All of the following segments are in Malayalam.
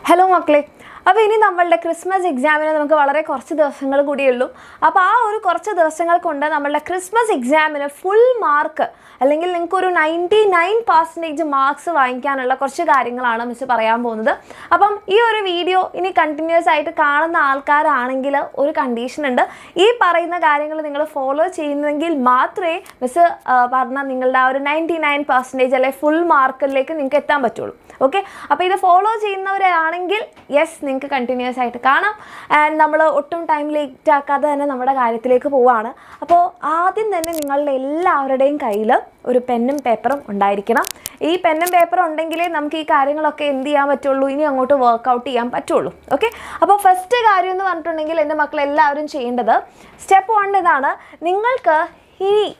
ഹലോ മക്കളെ, അപ്പോൾ ഇനി നമ്മളുടെ ക്രിസ്മസ് എക്സാമിന് നമുക്ക് വളരെ കുറച്ച് ദിവസങ്ങൾ കൂടിയുള്ളൂ. അപ്പോൾ ആ ഒരു കുറച്ച് ദിവസങ്ങൾ കൊണ്ട് നമ്മളുടെ ക്രിസ്മസ് എക്സാമിന് ഫുൾ മാർക്ക് അല്ലെങ്കിൽ നിങ്ങൾക്കൊരു 99% മാർക്സ് വാങ്ങിക്കാനുള്ള കുറച്ച് കാര്യങ്ങളാണ് മിസ് പറയാൻ പോകുന്നത്. അപ്പം ഈ ഒരു വീഡിയോ ഇനി കണ്ടിന്യൂസ് ആയിട്ട് കാണുന്ന ആൾക്കാരാണെങ്കിൽ ഒരു കണ്ടീഷൻ ഉണ്ട്. ഈ പറയുന്ന കാര്യങ്ങൾ നിങ്ങൾ ഫോളോ ചെയ്യുന്നെങ്കിൽ മാത്രമേ മിസ് പറഞ്ഞ നിങ്ങളുടെ ആ ഒരു 99% അല്ലെങ്കിൽ ഫുൾ മാർക്കിലേക്ക് നിങ്ങൾക്ക് എത്താൻ പറ്റുള്ളൂ. ഓക്കെ, അപ്പോൾ ഇത് ഫോളോ ചെയ്യുന്നവരാണെങ്കിൽ യെസ് നിങ്ങൾക്ക് കണ്ടിന്യൂസ് ആയിട്ട് കാണാം. ആൻഡ് നമ്മൾ ഒട്ടും ടൈം ലേറ്റ് ആക്കാതെ തന്നെ നമ്മുടെ കാര്യത്തിലേക്ക് പോവുകയാണ്. അപ്പോൾ ആദ്യം തന്നെ നിങ്ങളുടെ എല്ലാവരുടെയും കയ്യിൽ ഒരു പെന്നും പേപ്പറും ഉണ്ടായിരിക്കണം. ഈ പെന്നും പേപ്പറും ഉണ്ടെങ്കിലേ നമുക്ക് ഈ കാര്യങ്ങളൊക്കെ എന്ത് ചെയ്യാൻ പറ്റുള്ളൂ, ഇനി അങ്ങോട്ട് വർക്കൗട്ട് ചെയ്യാൻ പറ്റുള്ളൂ. ഓക്കെ, അപ്പോൾ ഫസ്റ്റ് കാര്യം എന്ന് പറഞ്ഞിട്ടുണ്ടെങ്കിൽ എൻ്റെ മക്കളെല്ലാവരും ചെയ്യേണ്ടത് സ്റ്റെപ്പ് 1 ഇതാണ്. നിങ്ങൾക്ക്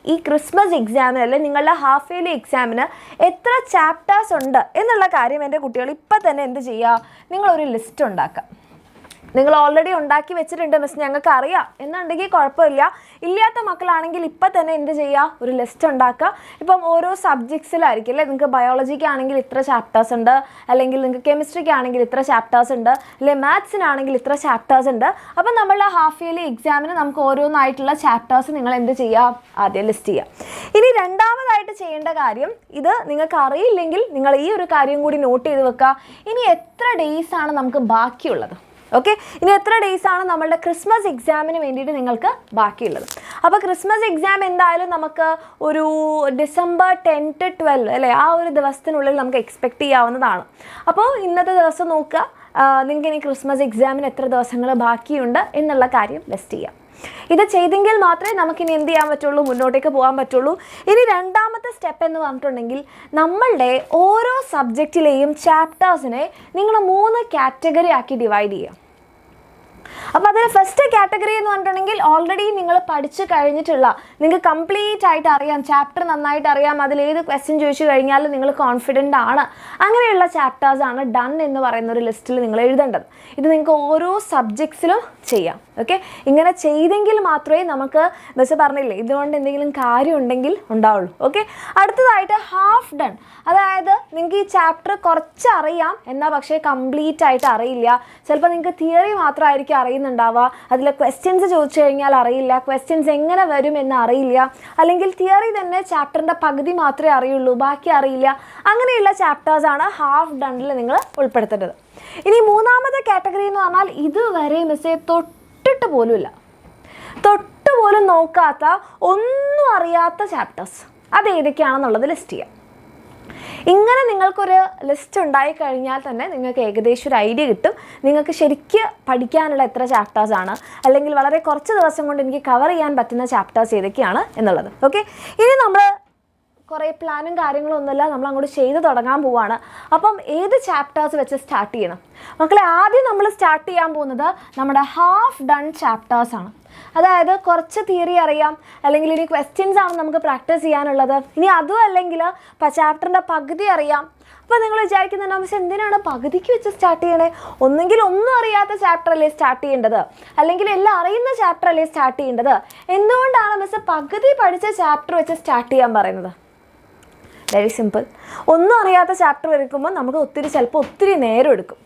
ഈ ക്രിസ്മസ് എക്സാമിന് അല്ലെങ്കിൽ നിങ്ങളുടെ ഹാഫ് ഇയർലി എക്സാമിന് എത്ര ചാപ്റ്റേഴ്സ് ഉണ്ട് എന്നുള്ള കാര്യം എൻ്റെ കുട്ടികൾ ഇപ്പം തന്നെ എന്ത് ചെയ്യുക, നിങ്ങളൊരു ലിസ്റ്റ് ഉണ്ടാക്കുക. നിങ്ങൾ ഓൾറെഡി ഉണ്ടാക്കി വെച്ചിട്ടുണ്ട് മിസ്, ഞങ്ങൾക്ക് അറിയാം എന്നുണ്ടെങ്കിൽ കുഴപ്പമില്ല. ഇല്ലാത്ത മക്കളാണെങ്കിൽ ഇപ്പം തന്നെ എന്ത് ചെയ്യുക, ഒരു ലിസ്റ്റ് ഉണ്ടാക്കുക. ഇപ്പം ഓരോ സബ്ജക്ട്സിലായിരിക്കും അല്ലേ, നിങ്ങൾക്ക് ബയോളജിക്കാണെങ്കിൽ ഇത്ര ചാപ്റ്റേഴ്സ് ഉണ്ട്, അല്ലെങ്കിൽ നിങ്ങൾക്ക് കെമിസ്ട്രിക്കാണെങ്കിൽ ഇത്ര ചാപ്റ്റേഴ്സ് ഉണ്ട്, അല്ലെങ്കിൽ മാത്സിനാണെങ്കിൽ ഇത്ര ചാപ്റ്റേഴ്സ് ഉണ്ട്. അപ്പം നമ്മളുടെ ഹാഫ് ഇയർലി എക്സാമിന് നമുക്ക് ഓരോന്നായിട്ടുള്ള ചാപ്റ്റേഴ്സ് നിങ്ങൾ എന്ത് ചെയ്യുക, ആദ്യം ലിസ്റ്റ് ചെയ്യുക. ഇനി രണ്ടാമതായിട്ട് ചെയ്യേണ്ട കാര്യം, ഇത് നിങ്ങൾക്ക് അറിയില്ലെങ്കിൽ നിങ്ങൾ ഈ ഒരു കാര്യം കൂടി നോട്ട് ചെയ്ത് വെക്കുക. ഇനി എത്ര ഡേയ്സാണ് നമുക്ക് ബാക്കിയുള്ളത്? ഓക്കെ, ഇനി എത്ര ഡേയ്സാണ് നമ്മളുടെ ക്രിസ്മസ് എക്സാമിന് വേണ്ടിയിട്ട് നിങ്ങൾക്ക് ബാക്കിയുള്ളത്? അപ്പോൾ ക്രിസ്മസ് എക്സാം എന്തായാലും നമുക്ക് ഒരു ഡിസംബർ 10 to 12 അല്ലേ, ആ ഒരു ദിവസത്തിനുള്ളിൽ നമുക്ക് എക്സ്പെക്റ്റ് ചെയ്യാവുന്നതാണ്. അപ്പോൾ ഇന്നത്തെ ദിവസം നോക്കുക, നിങ്ങൾക്ക് ഇനി ക്രിസ്മസ് എക്സാമിന് എത്ര ദിവസങ്ങൾ ബാക്കിയുണ്ട് എന്നുള്ള കാര്യം ലിസ്റ്റ് ചെയ്യാം. ഇത് ചെയ്തെങ്കിൽ മാത്രമേ നമുക്കിനി എന്ത് ചെയ്യാൻ പറ്റുള്ളൂ, മുന്നോട്ടേക്ക് പോകാൻ പറ്റുള്ളൂ. ഇനി രണ്ടാമത്തെ സ്റ്റെപ്പ് എന്ന് പറഞ്ഞിട്ടുണ്ടെങ്കിൽ നമ്മളുടെ ഓരോ സബ്ജക്റ്റിലെയും ചാപ്റ്റേഴ്സിനെ നിങ്ങൾ 3 കാറ്റഗറി ആക്കി ഡിവൈഡ് ചെയ്യുക. അപ്പോൾ അതിൽ ഫസ്റ്റ് കാറ്റഗറി എന്ന് പറഞ്ഞിട്ടുണ്ടെങ്കിൽ ഓൾറെഡി നിങ്ങൾ പഠിച്ചു കഴിഞ്ഞിട്ടുള്ള, നിങ്ങൾക്ക് കംപ്ലീറ്റ് ആയിട്ട് അറിയാം, ചാപ്റ്റർ നന്നായിട്ട് അറിയാം, അതിലേത് ക്വസ്റ്റ്യൻ ചോദിച്ചു കഴിഞ്ഞാലും നിങ്ങൾ കോൺഫിഡൻ്റ് ആണ്, അങ്ങനെയുള്ള ചാപ്റ്റേഴ്സാണ് ഡൺ എന്ന് പറയുന്ന ഒരു ലിസ്റ്റിൽ നിങ്ങൾ എഴുതേണ്ടത്. ഇത് നിങ്ങൾക്ക് ഓരോ സബ്ജക്ട്സിലും ചെയ്യാം. ഓക്കെ, ഇങ്ങനെ ചെയ്തെങ്കിൽ മാത്രമേ നമുക്ക് മിസ് പറഞ്ഞില്ലേ ഇതുകൊണ്ട് എന്തെങ്കിലും കാര്യം ഉണ്ടെങ്കിൽ ഉണ്ടാവുള്ളൂ. ഓക്കെ, അടുത്തതായിട്ട് ഹാഫ് ഡൺ, അതായത് നിങ്ങൾക്ക് ഈ ചാപ്റ്റർ കുറച്ച് അറിയാം എന്നാൽ പക്ഷേ കംപ്ലീറ്റ് ആയിട്ട് അറിയില്ല. ചിലപ്പോൾ നിങ്ങൾക്ക് തിയറി മാത്രമായിരിക്കും അറിയുന്നുണ്ടാവുക, അതിലെ ക്വസ്റ്റ്യൻസ് ചോദിച്ചു കഴിഞ്ഞാൽ അറിയില്ല, ക്വസ്റ്റ്യൻസ് എങ്ങനെ വരും എന്ന് അറിയില്ല, അല്ലെങ്കിൽ തിയറി തന്നെ ചാപ്റ്ററിൻ്റെ പകുതി മാത്രമേ അറിയുള്ളൂ, ബാക്കി അറിയില്ല. അങ്ങനെയുള്ള ചാപ്റ്റേഴ്സാണ് ഹാഫ് ഡണ്ണിൽ നിങ്ങൾ ഉൾപ്പെടുത്തേണ്ടത്. ഇനി മൂന്നാമത്തെ കാറ്റഗറി എന്ന് പറഞ്ഞാൽ ഇതുവരെ മിസ്സേ തൊട്ടിട്ട് പോലും നോക്കാത്ത, ഒന്നും അറിയാത്ത ചാപ്റ്റേഴ്സ്, അത് ഏതൊക്കെയാണെന്നുള്ളത് ലിസ്റ്റ് ചെയ്യാം. ഇങ്ങനെ നിങ്ങൾക്കൊരു ലിസ്റ്റ് ഉണ്ടായി കഴിഞ്ഞാൽ തന്നെ നിങ്ങൾക്ക് ഏകദേശം ഒരു ഐഡിയ കിട്ടും നിങ്ങൾക്ക് ശരിക്ക് പഠിക്കാനുള്ള എത്ര ചാപ്റ്റേഴ്സാണ്, അല്ലെങ്കിൽ വളരെ കുറച്ച് ദിവസം കൊണ്ട് എനിക്ക് കവർ ചെയ്യാൻ പറ്റുന്ന ചാപ്റ്റേഴ്സ് ഏതൊക്കെയാണ് എന്നുള്ളത്. ഓക്കെ, ഇനി നമ്മൾ കുറേ പ്ലാനും കാര്യങ്ങളും ഒന്നുമില്ല, നമ്മൾ അങ്ങോട്ട് ചെയ്ത് തുടങ്ങാൻ പോവുകയാണ്. അപ്പം ഏത് ചാപ്റ്റേഴ്സ് വെച്ച് സ്റ്റാർട്ട് ചെയ്യണം മക്കളെ? ആദ്യം നമ്മൾ സ്റ്റാർട്ട് ചെയ്യാൻ പോകുന്നത് നമ്മുടെ ഹാഫ് ഡൺ ചാപ്റ്റേഴ്സാണ്. അതായത് കുറച്ച് തിയറി അറിയാം, അല്ലെങ്കിൽ ഇനി ക്വസ്റ്റ്യൻസ് ആണ് നമുക്ക് പ്രാക്ടീസ് ചെയ്യാനുള്ളത്, ഇനി അതും അല്ലെങ്കിൽ ചാപ്റ്ററിൻ്റെ പകുതി അറിയാം. അപ്പോൾ നിങ്ങൾ വിചാരിക്കുന്നുണ്ടാവും പക്ഷേ എന്തിനാണ് പകുതിക്ക് വെച്ച് സ്റ്റാർട്ട് ചെയ്യണേ? ഒന്നെങ്കിൽ ഒന്നും അറിയാത്ത ചാപ്റ്റർ അല്ലേ സ്റ്റാർട്ട് ചെയ്യേണ്ടത്, അല്ലെങ്കിൽ എല്ലാം അറിയുന്ന ചാപ്റ്റർ അല്ലേ സ്റ്റാർട്ട് ചെയ്യേണ്ടത്? എന്തുകൊണ്ടാണ് മിസ് പകുതി പഠിച്ച ചാപ്റ്റർ വെച്ച് സ്റ്റാർട്ട് ചെയ്യാൻ പറയുന്നത്? Very simple. ഒന്നും അറിയാത്ത ചാപ്റ്റർ എടുക്കുമ്പോൾ നമുക്ക് ചിലപ്പോൾ ഒത്തിരി നേരം എടുക്കും.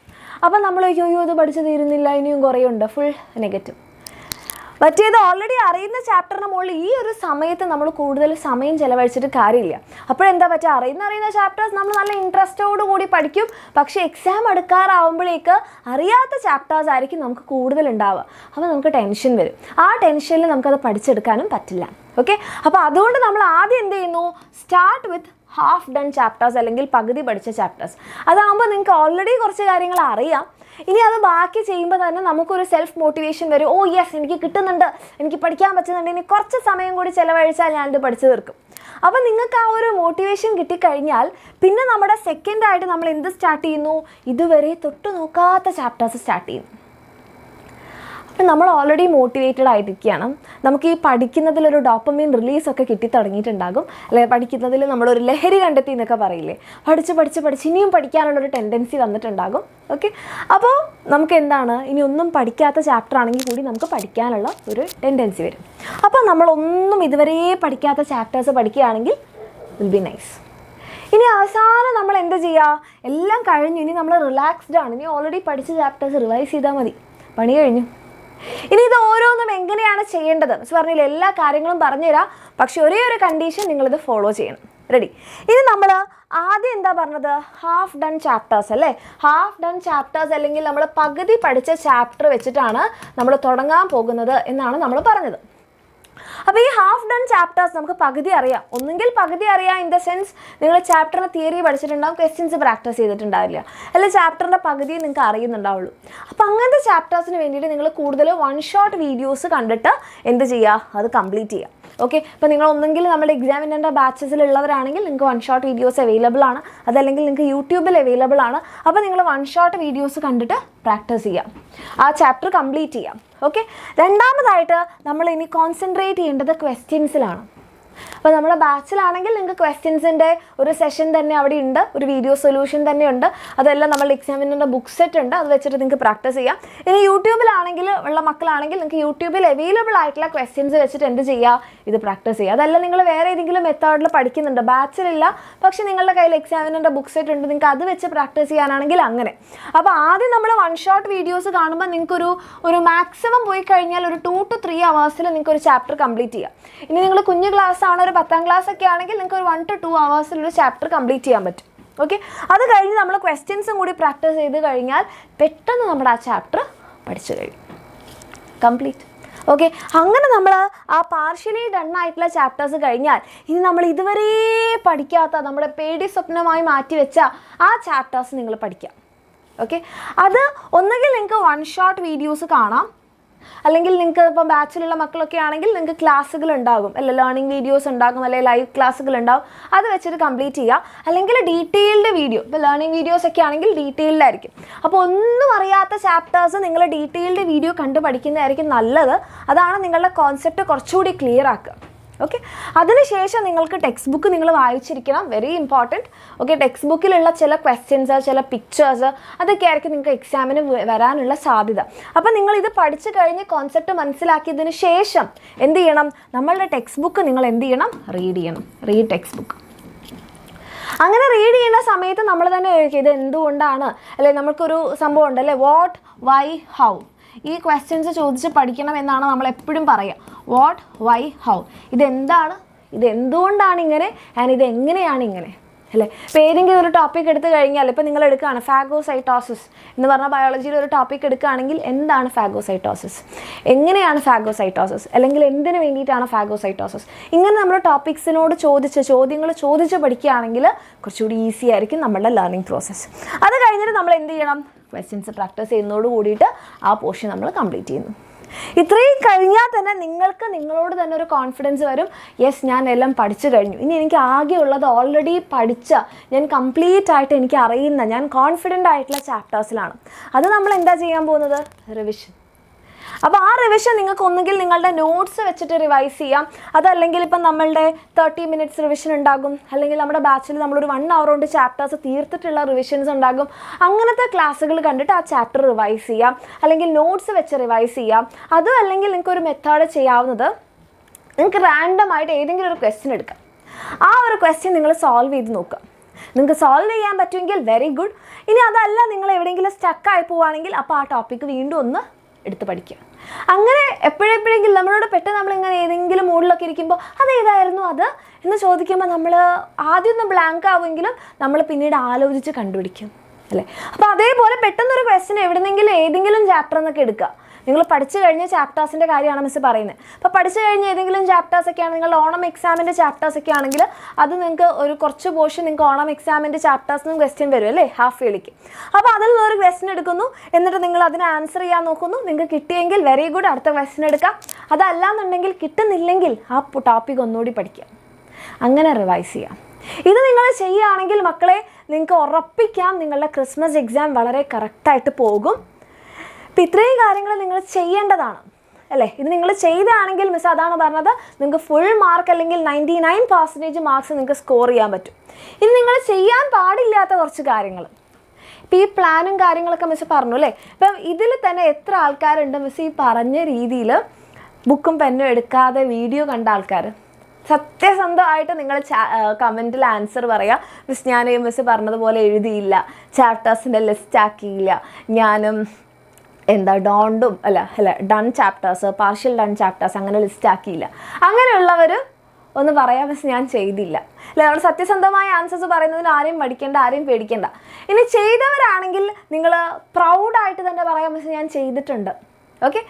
അപ്പം നമ്മൾ അയ്യോ ഇത് പഠിച്ചു തീരുന്നില്ല, ഇനിയും കുറേ ഉണ്ട്, ഫുൾ നെഗറ്റീവ്. മറ്റേത് ഓൾറെഡി അറിയുന്ന ചാപ്റ്ററിന് മുകളിൽ ഈ ഒരു സമയത്ത് നമ്മൾ കൂടുതൽ സമയം ചിലവഴിച്ചിട്ട് കാര്യമില്ല. അപ്പോഴെന്താ പറ്റുക, അറിയുന്ന ചാപ്റ്റേഴ്സ് നമ്മൾ നല്ല ഇൻട്രസ്റ്റോടു കൂടി പഠിക്കും, പക്ഷേ എക്സാം എടുക്കാറാവുമ്പോഴേക്ക് അറിയാത്ത ചാപ്റ്റേഴ്സ് ആയിരിക്കും നമുക്ക് കൂടുതൽ ഉണ്ടാവുക. അപ്പോൾ നമുക്ക് ടെൻഷൻ വരും, ആ ടെൻഷനിൽ നമുക്കത് പഠിച്ചെടുക്കാനും പറ്റില്ല. ഓക്കെ, അപ്പോൾ അതുകൊണ്ട് നമ്മൾ ആദ്യം എന്ത് ചെയ്യുന്നു, start with half done chapters അല്ലെങ്കിൽ പകുതി പഠിച്ച ചാപ്റ്റേഴ്സ്. അതാകുമ്പോൾ നിങ്ങൾക്ക് ഓൾറെഡി കുറച്ച് കാര്യങ്ങൾ അറിയാം, ഇനി അത് ബാക്കി ചെയ്യുമ്പോൾ തന്നെ നമുക്കൊരു സെൽഫ് മോട്ടിവേഷൻ വരും. ഓ യെസ്, എനിക്ക് കിട്ടുന്നുണ്ട്, എനിക്ക് പഠിക്കാൻ പറ്റുന്നുണ്ട്, ഇനി കുറച്ച് സമയം കൂടി ചിലവഴിച്ചാൽ ഞാനിത് പഠിച്ചു തീർക്കും. അപ്പോൾ നിങ്ങൾക്ക് ആ ഒരു മോട്ടിവേഷൻ കിട്ടിക്കഴിഞ്ഞാൽ പിന്നെ നമ്മുടെ സെക്കൻഡായിട്ട് നമ്മൾ എന്ത് സ്റ്റാർട്ട് ചെയ്യുന്നു, ഇതുവരെ തൊട്ട് നോക്കാത്ത ചാപ്റ്റേഴ്സ് സ്റ്റാർട്ട് ചെയ്യുന്നു. അപ്പം നമ്മൾ ഓൾറെഡി മോട്ടിവേറ്റഡ് ആയിട്ടിരിക്കുകയാണ്, നമുക്ക് ഈ പഠിക്കുന്നതിലൊരു ഡോപ്പമൈൻ റിലീസൊക്കെ കിട്ടി തുടങ്ങിയിട്ടുണ്ടാകും, അല്ലെങ്കിൽ പഠിക്കുന്നതിൽ നമ്മളൊരു ലഹരി കണ്ടെത്തി എന്നൊക്കെ പറയില്ലേ, പഠിച്ച് ഇനിയും പഠിക്കാനുള്ളൊരു ടെൻഡൻസി വന്നിട്ടുണ്ടാകും. ഓക്കെ, അപ്പോൾ നമുക്ക് എന്താണ്, ഇനി ഒന്നും പഠിക്കാത്ത ചാപ്റ്റർ ആണെങ്കിൽ കൂടി നമുക്ക് പഠിക്കാനുള്ള ഒരു ടെൻഡൻസി വരും. അപ്പോൾ നമ്മളൊന്നും ഇതുവരെ പഠിക്കാത്ത ചാപ്റ്റേഴ്സ് പഠിക്കുകയാണെങ്കിൽ വിൽ ബി നൈസ്. ഇനി അവസാനം നമ്മൾ എന്ത് ചെയ്യുക? എല്ലാം കഴിഞ്ഞു, ഇനി നമ്മൾ റിലാക്സ്ഡ് ആണ്. ഇനി ഓൾറെഡി പഠിച്ച ചാപ്റ്റേഴ്സ് റിവൈസ് ചെയ്താൽ മതി, പണി കഴിഞ്ഞു. ഇനി ഇത് ഓരോന്നും എങ്ങനെയാണ് ചെയ്യേണ്ടത് മിസ് പറഞ്ഞില്ല, എല്ലാ കാര്യങ്ങളും പറഞ്ഞുതരാം. പക്ഷെ ഒരേ ഒരു കണ്ടീഷൻ, നിങ്ങളിത് ഫോളോ ചെയ്യണം. റെഡി? ഇനി നമ്മൾ ആദ്യം എന്താ പറഞ്ഞത്? ഹാഫ് ഡൺ ചാപ്റ്റേഴ്സ് അല്ലേ? ഹാഫ് ഡൺ ചാപ്റ്റേഴ്സ് അല്ലെങ്കിൽ നമ്മൾ പകുതി പഠിച്ച ചാപ്റ്റർ വെച്ചിട്ടാണ് നമ്മൾ തുടങ്ങാൻ പോകുന്നത് എന്നാണ് നമ്മൾ പറഞ്ഞത്. അപ്പോൾ ഈ ഹാഫ് ഡൺ ചാപ്റ്റേഴ്സ് നമുക്ക് പകുതി അറിയാം. ഒന്നുകിൽ പകുതി അറിയാം ഇൻ ദ സെൻസ് നിങ്ങൾ ചാപ്റ്ററിൻ്റെ തിയറി പഠിച്ചിട്ടുണ്ടാവും, ക്വസ്റ്റ്യൻസ് പ്രാക്ടീസ് ചെയ്തിട്ടുണ്ടാവില്ല, അല്ലെങ്കിൽ ചാപ്റ്ററിൻ്റെ പകുതി നിങ്ങൾക്ക് അറിയുന്നുണ്ടാവുള്ളൂ. അപ്പോൾ അങ്ങനത്തെ ചാപ്റ്റേഴ്സിന് വേണ്ടിയിട്ട് നിങ്ങൾ കൂടുതൽ വൺ ഷോട്ട് വീഡിയോസ് കണ്ടിട്ട് എന്ത് ചെയ്യുക? അത് കംപ്ലീറ്റ് ചെയ്യുക. ഓക്കെ, ഇപ്പോൾ നിങ്ങൾ ഒന്നെങ്കിൽ നമ്മുടെ എക്സാമിനറിൻ്റെ ബാച്ചസിലുള്ളവരാണെങ്കിൽ നിങ്ങൾക്ക് വൺ ഷോട്ട് വീഡിയോസ് അവൈലബിൾ ആണ്, അതല്ലെങ്കിൽ നിങ്ങൾക്ക് യൂട്യൂബിൽ അവൈലബിൾ ആണ്. അപ്പോൾ നിങ്ങൾ വൺ ഷോട്ട് വീഡിയോസ് കണ്ടിട്ട് പ്രാക്ടീസ് ചെയ്യാം, ആ ചാപ്റ്റർ കംപ്ലീറ്റ് ചെയ്യാം. ഓക്കെ, രണ്ടാമതായിട്ട് നമ്മൾ ഇനി കോൺസെൻട്രേറ്റ് ചെയ്യേണ്ടത് ക്വസ്റ്റ്യൻസിലാണ്. അപ്പോൾ നമ്മുടെ ബാച്ചിലാണെങ്കിൽ നിങ്ങൾക്ക് ക്വസ്റ്റ്യൻസിൻ്റെ ഒരു സെഷൻ തന്നെ അവിടെ ഉണ്ട്, ഒരു വീഡിയോ സൊല്യൂഷൻ തന്നെ ഉണ്ട്. അതെല്ലാം നമ്മളുടെ എക്സാമിനറിൻ്റെ ബുക്ക് സെറ്റ് ഉണ്ട്, അത് വെച്ചിട്ട് നിങ്ങൾക്ക് പ്രാക്ടീസ് ചെയ്യാം. ഇനി യൂട്യൂബിലാണെങ്കിൽ ഉള്ള മക്കളാണെങ്കിൽ നിങ്ങൾക്ക് യൂട്യൂബിൽ അവൈലബിൾ ആയിട്ടുള്ള ക്വസ്റ്റ്യൻസ് വെച്ചിട്ട് എന്ത് ചെയ്യുക? ഇത് പ്രാക്ടീസ് ചെയ്യുക. അതല്ല നിങ്ങൾ വേറെ ഏതെങ്കിലും മെത്തേഡിൽ പഠിക്കുന്നുണ്ട്, ബാച്ചിലില്ല, പക്ഷേ നിങ്ങളുടെ കയ്യിൽ എക്സാമിനറിൻ്റെ ബുക്ക് സെറ്റ് ഉണ്ട്, നിങ്ങൾക്ക് അത് വെച്ച് പ്രാക്ടീസ് ചെയ്യാനാണെങ്കിൽ അങ്ങനെ. അപ്പോൾ ആദ്യം നമ്മൾ വൺ ഷോട്ട് വീഡിയോസ് കാണുമ്പോൾ നിങ്ങൾക്കൊരു മാക്സിമം പോയി കഴിഞ്ഞാൽ ഒരു 2 to 3 hours നിങ്ങൾക്ക് ഒരു ചാപ്റ്റർ കംപ്ലീറ്റ് ചെയ്യാം. ഇനി നിങ്ങൾ കുഞ്ഞു ക്ലാസ് ആണ്, ഒരു 10ാം ക്ലാസ് ഒക്കെ ആണെങ്കിൽ നിങ്ങൾക്ക് ഒരു 1 to 2 hours ഒരു ചാപ്റ്റർ കംപ്ലീറ്റ് ചെയ്യാൻ പറ്റും. ഓക്കെ, അത് കഴിഞ്ഞ് നമ്മൾ ക്വസ്റ്റ്യൻസും കൂടി പ്രാക്ടീസ് ചെയ്ത് കഴിഞ്ഞാൽ പെട്ടെന്ന് നമ്മുടെ ആ ചാപ്റ്റർ പഠിച്ചു കഴിയും, കംപ്ലീറ്റ്. ഓക്കെ, അങ്ങനെ നമ്മൾ ആ പാർഷ്യലി ഡൺ ആയിട്ടുള്ള ചാപ്റ്റേഴ്സ് കഴിഞ്ഞാൽ ഇനി നമ്മൾ ഇതുവരെ പഠിക്കാത്ത, നമ്മുടെ പേടി സ്വപ്നമായി മാറ്റി വെച്ച ആ ചാപ്റ്റേഴ്സ് നിങ്ങൾ പഠിക്കാം. ഓക്കെ, അത് ഒന്നുകിൽ നിങ്ങൾക്ക് വൺ ഷോട്ട് വീഡിയോസ് കാണാം, അല്ലെങ്കിൽ നിങ്ങൾക്ക് ഇപ്പം ബാച്ചിലുള്ള മക്കളൊക്കെ ആണെങ്കിൽ നിങ്ങൾക്ക് ക്ലാസ്സുകൾ ഉണ്ടാകും, അല്ലെ ലേണിംഗ് വീഡിയോസ് ഉണ്ടാകും, അല്ലെങ്കിൽ ലൈവ് ക്ലാസ്സുകൾ ഉണ്ടാകും, അത് വെച്ചിട്ട് കംപ്ലീറ്റ് ചെയ്യുക. അല്ലെങ്കിൽ ഡീറ്റെയിൽഡ് വീഡിയോ, ഇപ്പോൾ ലേണിംഗ് വീഡിയോസ് ഒക്കെ ആണെങ്കിൽ ഡീറ്റെയിൽഡ് ആയിരിക്കും. അപ്പോൾ ഒന്നും അറിയാത്ത ചാപ്റ്റേഴ്സ് നിങ്ങൾ ഡീറ്റെയിൽഡ് വീഡിയോ കണ്ട് പഠിക്കുന്നതായിരിക്കും നല്ലത്. അതാണ് നിങ്ങളുടെ കോൺസെപ്റ്റ് കുറച്ചുകൂടി ക്ലിയർ ആക്കുക. ഓക്കെ, അതിനുശേഷം നിങ്ങൾക്ക് ടെക്സ്റ്റ് ബുക്ക് നിങ്ങൾ വായിച്ചിരിക്കണം, വെരി ഇമ്പോർട്ടൻറ്റ്. ഓക്കെ, ടെക്സ്റ്റ് ബുക്കിലുള്ള ചില ക്വസ്റ്റ്യൻസ്, ചില പിക്ചേഴ്സ്, അതൊക്കെ ആയിരിക്കും നിങ്ങൾക്ക് എക്സാമിന് വരാനുള്ള സാധ്യത. അപ്പോൾ നിങ്ങളിത് പഠിച്ചു കഴിഞ്ഞ് കോൺസെപ്റ്റ് മനസ്സിലാക്കിയതിന് ശേഷം എന്ത് ചെയ്യണം? നമ്മളുടെ ടെക്സ്റ്റ് ബുക്ക് നിങ്ങൾ എന്ത് ചെയ്യണം? റീഡ് ചെയ്യണം, റീഡ് ടെക്സ്റ്റ് ബുക്ക്. അങ്ങനെ റീഡ് ചെയ്യുന്ന സമയത്ത് നമ്മൾ തന്നെ ചോദിക്കും ഇത് എന്തുകൊണ്ടാണ്, അല്ലെ നമുക്കൊരു സംഭവം ഉണ്ടല്ലേ, വാട്ട്, വൈ, ഹൗ. ഈ ക്വസ്റ്റ്യൻസ് ചോദിച്ച് പഠിക്കണം എന്നാണ് നമ്മൾ എപ്പോഴും പറയുക. What, why, how. ഇതെന്താണ്, ഇത് എന്തുകൊണ്ടാണ് ഇങ്ങനെ, ആൻഡ് ഇത് എങ്ങനെയാണ് ഇങ്ങനെ, അല്ലേ? ഇപ്പോൾ ഏതെങ്കിലും ഒരു ടോപ്പിക് എടുത്തു കഴിഞ്ഞാൽ, ഇപ്പോൾ നിങ്ങൾ എടുക്കുകയാണ് ഫാഗോസൈറ്റോസിസ് എന്ന് പറഞ്ഞാൽ ബയോളജിയിൽ ഒരു ടോപ്പിക് എടുക്കുകയാണെങ്കിൽ എന്താണ് ഫാഗോസൈറ്റോസിസ്, എങ്ങനെയാണ് ഫാഗോസൈറ്റോസിസ്, അല്ലെങ്കിൽ എന്തിനു വേണ്ടിയിട്ടാണ് ഫാഗോസൈറ്റോസിസ്, ഇങ്ങനെ നമ്മൾ ടോപ്പിക്സിനോട് ചോദ്യങ്ങൾ ചോദിച്ച് പഠിക്കുകയാണെങ്കിൽ കുറച്ചുകൂടി ഈസി ആയിരിക്കും നമ്മളുടെ ലേണിംഗ് പ്രോസസ്സ്. അത് കഴിഞ്ഞിട്ട് നമ്മൾ എന്ത് ചെയ്യണം? ക്വസ്റ്റ്യൻസ് പ്രാക്ടീസ് ചെയ്യുന്നതോട് കൂടിയിട്ട് ആ പോർഷൻ നമ്മൾ കംപ്ലീറ്റ് ചെയ്യുന്നു. ഇത്രയും കഴിഞ്ഞാൽ തന്നെ നിങ്ങൾക്ക് നിങ്ങളോട് തന്നെ ഒരു കോൺഫിഡൻസ് വരും, യെസ് ഞാൻ എല്ലാം പഠിച്ചു കഴിഞ്ഞു, ഇനി എനിക്ക് ആകെയുള്ളത് ഓൾറെഡി പഠിച്ച, ഞാൻ കംപ്ലീറ്റ് ആയിട്ട് എനിക്ക് അറിയുന്ന, ഞാൻ കോൺഫിഡൻ്റ് ആയിട്ടുള്ള ചാപ്റ്റേഴ്സിലാണ്. അത് നമ്മൾ എന്താ ചെയ്യാൻ പോകുന്നത്? റിവിഷൻ. അപ്പോൾ ആ റിവിഷൻ നിങ്ങൾക്ക് ഒന്നുകിൽ നിങ്ങളുടെ നോട്ട്സ് വെച്ചിട്ട് റിവൈസ് ചെയ്യാം, അതല്ലെങ്കിൽ ഇപ്പം നമ്മളുടെ 30 minutes റിവിഷൻ ഉണ്ടാകും, അല്ലെങ്കിൽ നമ്മുടെ ബാച്ചിൽ നമ്മളൊരു 1 hour കൊണ്ട് ചാപ്റ്റേഴ്സ് തീർത്തിട്ടുള്ള റിവിഷൻസ് ഉണ്ടാകും. അങ്ങനത്തെ ക്ലാസ്സുകൾ കണ്ടിട്ട് ആ ചാപ്റ്റർ റിവൈസ് ചെയ്യാം, അല്ലെങ്കിൽ നോട്ട്സ് വെച്ച് റിവൈസ് ചെയ്യാം. അതും അല്ലെങ്കിൽ നിങ്ങൾക്കൊരു മെത്തേഡ് ചെയ്യാവുന്നത്, നിങ്ങൾക്ക് റാൻഡമായിട്ട് ഏതെങ്കിലും ഒരു ക്വസ്റ്റ്യൻ എടുക്കാം, ആ ഒരു ക്വസ്റ്റ്യൻ നിങ്ങൾ സോൾവ് ചെയ്ത് നോക്കുക. നിങ്ങൾക്ക് സോൾവ് ചെയ്യാൻ പറ്റുമെങ്കിൽ വെരി ഗുഡ്. ഇനി അതല്ല, നിങ്ങൾ എവിടെയെങ്കിലും സ്റ്റക്കായി പോവുകയാണെങ്കിൽ അപ്പോൾ ആ ടോപ്പിക്ക് വീണ്ടും ഒന്ന് എടുത്ത് പഠിക്കുക. അങ്ങനെ എപ്പോഴെപ്പോഴെങ്കിലും നമ്മളോട് പെട്ടെന്ന് നമ്മളിങ്ങനെ ഏതെങ്കിലും മൂഡിലൊക്കെ ഇരിക്കുമ്പോൾ അതേതായിരുന്നു അത് എന്ന് ചോദിക്കുമ്പോൾ നമ്മൾ ആദ്യം ഒന്ന് ബ്ലാങ്ക് ആവുമെങ്കിലും നമ്മൾ പിന്നീട് ആലോചിച്ച് കണ്ടുപിടിക്കും, അല്ലേ? അപ്പോൾ അതേപോലെ പെട്ടെന്നൊരു ക്വസ്റ്റ്യൻ എവിടെന്നെങ്കിലും ഏതെങ്കിലും ചാപ്റ്റർ എന്നൊക്കെ എടുക്കുക. നിങ്ങൾ പഠിച്ചു കഴിഞ്ഞ ചാപ്റ്റേഴ്സിൻ്റെ കാര്യമാണ് മിസ് പറയുന്നത്. അപ്പോൾ പഠിച്ചു കഴിഞ്ഞ ഏതെങ്കിലും ചാപ്റ്റേഴ്സൊക്കെ ആണ്, നിങ്ങളുടെ ഓണം എക്സാമിൻ്റെ ചാപ്റ്റേഴ്സൊക്കെ ആണെങ്കിൽ അത് നിങ്ങൾക്ക് ഒരു കുറച്ച് പോർഷൻ നിങ്ങൾക്ക് ഓണം എക്സാമിൻ്റെ ചാപ്റ്റേഴ്സിനും ക്വസ്റ്റ്യൻ വരും, അല്ലേ, ഹാഫ് ഇയർലിക്ക്. അപ്പോൾ അതിൽ നിന്നൊരു ക്വസ്റ്റ്യൻ എടുക്കുന്നു, എന്നിട്ട് നിങ്ങൾ അതിന് ആൻസർ ചെയ്യാൻ നോക്കുന്നു. നിങ്ങൾക്ക് കിട്ടിയെങ്കിൽ വെരി ഗുഡ്, അടുത്ത ക്വസ്റ്റ്യൻ എടുക്കാം. അതല്ലാന്നുണ്ടെങ്കിൽ കിട്ടുന്നില്ലെങ്കിൽ ആ ടോപ്പിക് ഒന്നുകൂടി പഠിക്കുക, അങ്ങനെ റിവൈസ് ചെയ്യാം. ഇത് നിങ്ങൾ ചെയ്യുകയാണെങ്കിൽ മക്കളെ നിങ്ങൾക്ക് ഉറപ്പിക്കാം നിങ്ങളുടെ ക്രിസ്മസ് എക്സാം വളരെ കറക്റ്റായിട്ട് പോകും. അപ്പോൾ ഇത്രയും കാര്യങ്ങൾ നിങ്ങൾ ചെയ്യേണ്ടതാണ്, അല്ലേ? ഇത് നിങ്ങൾ ചെയ്താണെങ്കിൽ മിസ് അതാണ് പറഞ്ഞത്, നിങ്ങൾക്ക് ഫുൾ മാർക്ക് അല്ലെങ്കിൽ 99% മാർക്സ് നിങ്ങൾക്ക് സ്കോർ ചെയ്യാൻ പറ്റും. ഇനി നിങ്ങൾ ചെയ്യാൻ പാടില്ലാത്ത കുറച്ച് കാര്യങ്ങൾ, ഇപ്പോൾ ഈ പ്ലാനും കാര്യങ്ങളൊക്കെ മിസ് പറഞ്ഞു, അല്ലേ? ഇപ്പം ഇതിൽ തന്നെ എത്ര ആൾക്കാരുണ്ട് മിസ് ഈ പറഞ്ഞ രീതിയിൽ ബുക്കും പെന്നും എടുക്കാതെ വീഡിയോ കണ്ട ആൾക്കാർ? സത്യസന്ധമായിട്ട് നിങ്ങൾ കമൻറ്റിൽ ആൻസർ പറയുക. മിസ് ഞാൻ മിസ് പറഞ്ഞതുപോലെ എഴുതിയില്ല, ചാപ്റ്റേഴ്സിൻ്റെ ലിസ്റ്റ് ആക്കിയില്ല, ഞാനും done chapters, partial done chapters അങ്ങനെ ലിസ്റ്റ് ആക്കിയില്ല. അങ്ങനെയുള്ളവർ ഒന്ന് പറയാം മിസ് ഞാൻ ചെയ്തില്ല. അല്ലെ, നമ്മൾ സത്യസന്ധമായ ആൻസേഴ്സ് പറയുന്നതിന് ആരെയും മടിക്കേണ്ട, ആരെയും പേടിക്കേണ്ട. ഇനി ചെയ്തവരാണെങ്കിൽ നിങ്ങൾ പ്രൗഡായിട്ട് തന്നെ പറയാം മിസ് ഞാൻ ചെയ്തിട്ടുണ്ട്. ഓക്കെ,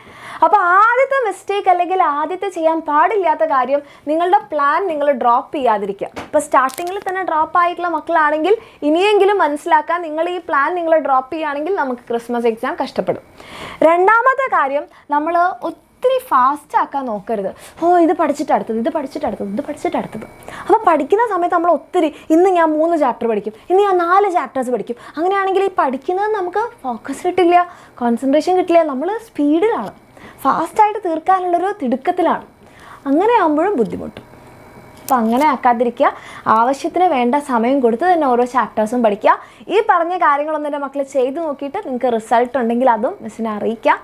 അപ്പോൾ ആദ്യത്തെ മിസ്റ്റേക്ക് അല്ലെങ്കിൽ ആദ്യത്തെ ചെയ്യാൻ പാടില്ലാത്ത കാര്യം നിങ്ങളുടെ പ്ലാൻ നിങ്ങൾ ഡ്രോപ്പ് ചെയ്യാതിരിക്കുക. ഇപ്പോൾ സ്റ്റാർട്ടിങ്ങിൽ തന്നെ ഡ്രോപ്പ് ആയിട്ടുള്ള മക്കളാണെങ്കിൽ ഇനിയെങ്കിലും മനസ്സിലാക്കാൻ, നിങ്ങൾ ഈ പ്ലാൻ നിങ്ങൾ ഡ്രോപ്പ് ചെയ്യുകയാണെങ്കിൽ നമുക്ക് ക്രിസ്മസ് എക്സാം കഷ്ടപ്പെടും. രണ്ടാമത്തെ കാര്യം, നമ്മൾ ഒത്തിരി ഫാസ്റ്റ് ആക്കാൻ നോക്കരുത്. ഇത് പഠിച്ചിട്ട് അടുത്തത്. അപ്പോൾ പഠിക്കുന്ന സമയത്ത് നമ്മൾ ഒത്തിരി, ഇന്ന് ഞാൻ 3 ചാപ്റ്റർ പഠിക്കും, ഇന്ന് ഞാൻ 4 ചാപ്റ്റേഴ്സ് പഠിക്കും. അങ്ങനെയാണെങ്കിൽ ഈ പഠിക്കുന്നത് നമുക്ക് ഫോക്കസ് കിട്ടില്ല, കോൺസെൻട്രേഷൻ കിട്ടില്ല, നമ്മൾ സ്പീഡിലാണ്, ഫാസ്റ്റായിട്ട് തീർക്കാനുള്ളൊരു തിടുക്കത്തിലാണ്. അങ്ങനെ ആകുമ്പോഴും ബുദ്ധിമുട്ടും. അപ്പോൾ അങ്ങനെ ആക്കാതിരിക്കുക. ആവശ്യത്തിന് വേണ്ട സമയം കൊടുത്ത് തന്നെ ഓരോ ചാപ്റ്റേഴ്സും പഠിക്കുക. ഈ പറഞ്ഞ കാര്യങ്ങളൊന്നും എൻ്റെ മക്കൾ ചെയ്ത് നോക്കിയിട്ട് നിങ്ങൾക്ക് റിസൾട്ട് ഉണ്ടെങ്കിൽ അതും മിസ്സിനെ അറിയിക്കുക.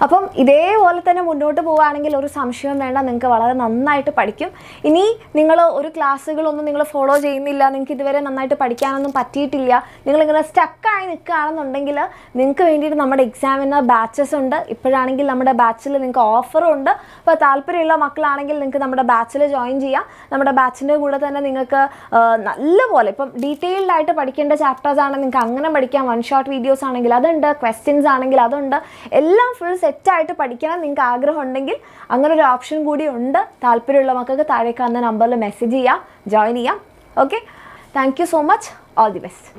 അപ്പം ഇതേപോലെ തന്നെ മുന്നോട്ട് പോവുകയാണെങ്കിൽ ഒരു സംശയവും വേണ്ട, നിങ്ങൾക്ക് വളരെ നന്നായിട്ട് പഠിക്കും. ഇനി നിങ്ങൾ ഒരു ക്ലാസ്സുകളൊന്നും നിങ്ങൾ ഫോളോ ചെയ്യുന്നില്ല, നിങ്ങൾക്ക് ഇതുവരെ നന്നായിട്ട് പഠിക്കാനൊന്നും പറ്റിയിട്ടില്ല, നിങ്ങളിങ്ങനെ സ്റ്റക്കായി നിൽക്കുകയാണെന്നുണ്ടെങ്കിൽ നിങ്ങൾക്ക് വേണ്ടിയിട്ട് നമ്മുടെ എക്സാമിനർ ബാച്ചസ് ഉണ്ട്. ഇപ്പോഴാണെങ്കിൽ നമ്മുടെ ബാച്ചിൽ നിങ്ങൾക്ക് ഓഫറും ഉണ്ട്. അപ്പോൾ താല്പര്യമുള്ള മക്കളാണെങ്കിൽ നിങ്ങൾക്ക് നമ്മുടെ ബാച്ചിൽ ജോയിൻ ചെയ്യാം. നമ്മുടെ ബാച്ചിൻ്റെ കൂടെ തന്നെ നിങ്ങൾക്ക് നല്ലപോലെ ഇപ്പം ഡീറ്റെയിൽഡായിട്ട് പഠിക്കേണ്ട ചാപ്റ്റേഴ്സ് ആണെങ്കിൽ നിങ്ങൾക്ക് അങ്ങനെ പഠിക്കാം. 1 ഷോട്ട് വീഡിയോസ് ആണെങ്കിൽ അതുണ്ട്, ക്വസ്റ്റ്യൻസ് ആണെങ്കിൽ അതുണ്ട്. എല്ലാം ഫുൾ സെറ്റായിട്ട് പഠിക്കണം നിങ്ങൾക്ക് ആഗ്രഹം ഉണ്ടെങ്കിൽ അങ്ങനെ ഒരു ഓപ്ഷൻ കൂടി ഉണ്ട്. താല്പര്യമുള്ള മക്കൾക്ക് താഴെ കാണുന്ന നമ്പറിൽ മെസ്സേജ് ചെയ്യാം, ജോയിൻ ചെയ്യാം. Okay, thank you so much. All the best.